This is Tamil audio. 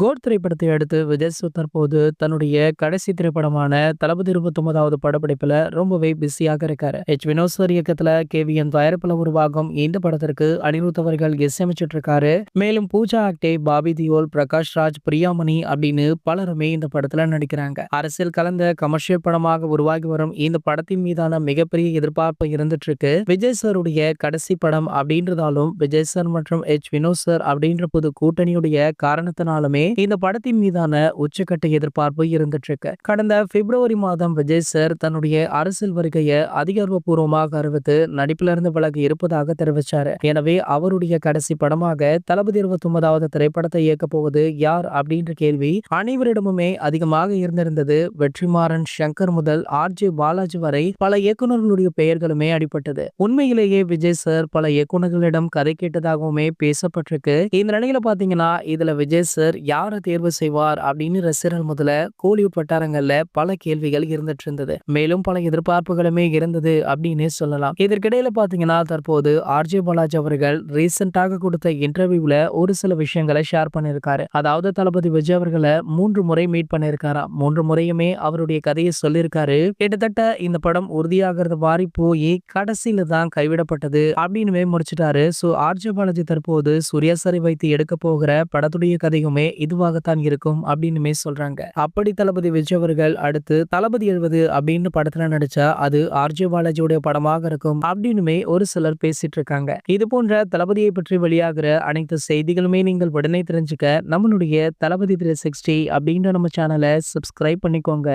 கோட் திரைப்படத்தை அடுத்து விஜய் தற்போது தன்னுடைய கடைசி திரைப்படமான தளபதி 29வது படப்பிடிப்புல ரொம்பவே பிஸியாக இருக்காரு. வினோத் சார் இயக்கத்துல கேவிஎன் தயாரிப்புல உருவாகும் இந்த படத்திற்கு அனிருத் அவர்கள் இசையமைச்சிட்டு இருக்காரு. மேலும் பூஜா ஆக்டே, பாபி தியோல், பிரகாஷ் ராஜ், பிரியாமணி அப்படின்னு பலருமே இந்த படத்துல நடிக்கிறாங்க. அரசியல் கலந்த கமர்ஷியல் படமாக உருவாகி வரும் இந்த படத்தின் மீதான மிகப்பெரிய எதிர்பார்ப்பு இருந்துட்டு இருக்கு. விஜய் சாருடைய கடைசி படம் அப்படின்றதாலும் விஜய் சார் மற்றும் வினோத் சார் அப்படின்ற புது கூட்டணியுடைய காரணத்தினாலுமே இந்த படத்தின் மீதான உச்சக்கட்ட எதிர்பார்ப்பு இருந்துட்டு இருக்கு. கடந்த பிப்ரவரி மாதம் விஜய் சார் தன்னுடைய அரசியல் வருகையை அதிகாரப்பூர்வமாக அறிவித்து நடிப்பிலிருந்து இருந்து விலகி இருப்பதாக தெரிவிச்சாரு. எனவே அவருடைய கடைசி படமாக தளபதி 29வது திரைப்படத்தை இயக்க போவது யார் அப்படின்ற கேள்வி அனைவரிடமுமே அதிகமாக இருந்திருந்தது. வெற்றிமாறன், சங்கர் முதல் ஆர்ஜே பாலாஜி வரை பல இயக்குநர்களுடைய பெயர்களுமே அடிபட்டது. உண்மையிலேயே விஜய் சார் பல இயக்குநர்களிடம் கதை கேட்டதாகவுமே பேசப்பட்டிருக்கு. இந்த நிலையில பாத்தீங்கன்னா இதுல விஜய் சார் யாரை தேர்வு செய்வார் அப்படின்னு ரசிகர்கள் முதல்ல கோலிவுட் வட்டாரங்கள்ல பல கேள்விகள் இருந்துட்டு இருந்தது. மேலும் பல எதிர்பார்ப்புகளுமே இருந்தது அப்படின்னு சொல்லலாம். இதற்கிடையில பாத்தீங்கன்னா தற்போது ஆர்ஜே பாலாஜி அவர்கள் ரீசெண்டாக கொடுத்த இன்டர்வியூல ஒரு சில விஷயங்களை ஷேர் பண்ணிருக்காரு. அதாவது தளபதி விஜய் அவர்களை 3 முறை மீட் பண்ணிருக்காராம். 3 முறையுமே அவருடைய கதையை சொல்லியிருக்காரு. கிட்டத்தட்ட இந்த படம் உறுதியாகிறது மாறி போய் கடைசியில தான் கைவிடப்பட்டது அப்படின்னு முடிச்சிட்டாரு. சோ ஆர்ஜே பாலாஜி தற்போது சூர்யா சாரை வைத்து எடுக்க போகிற படத்துடைய கதையுமே இதுவாகத்தான் இருக்கும் அப்படின்னு சொல்றாங்க. அப்படி தளபதி விஜய் அவர்கள் அடுத்து தளபதி 70 அப்படின்னு படத்துல நடிச்சா அது ஆர்ஜே பாலாஜியோட படமாக இருக்கும் அப்படின்னு ஒரு சிலர் பேசிட்டு இருக்காங்க. இது போன்ற தளபதியை பற்றி வெளியாகிற அனைத்து செய்திகளுமே நீங்கள் உடனே தெரிஞ்சுக்க நம்மளுடைய தளபதி 360 அப்படின்ற நம்ம சேனலை சப்ஸ்கிரைப் பண்ணிக்கோங்க.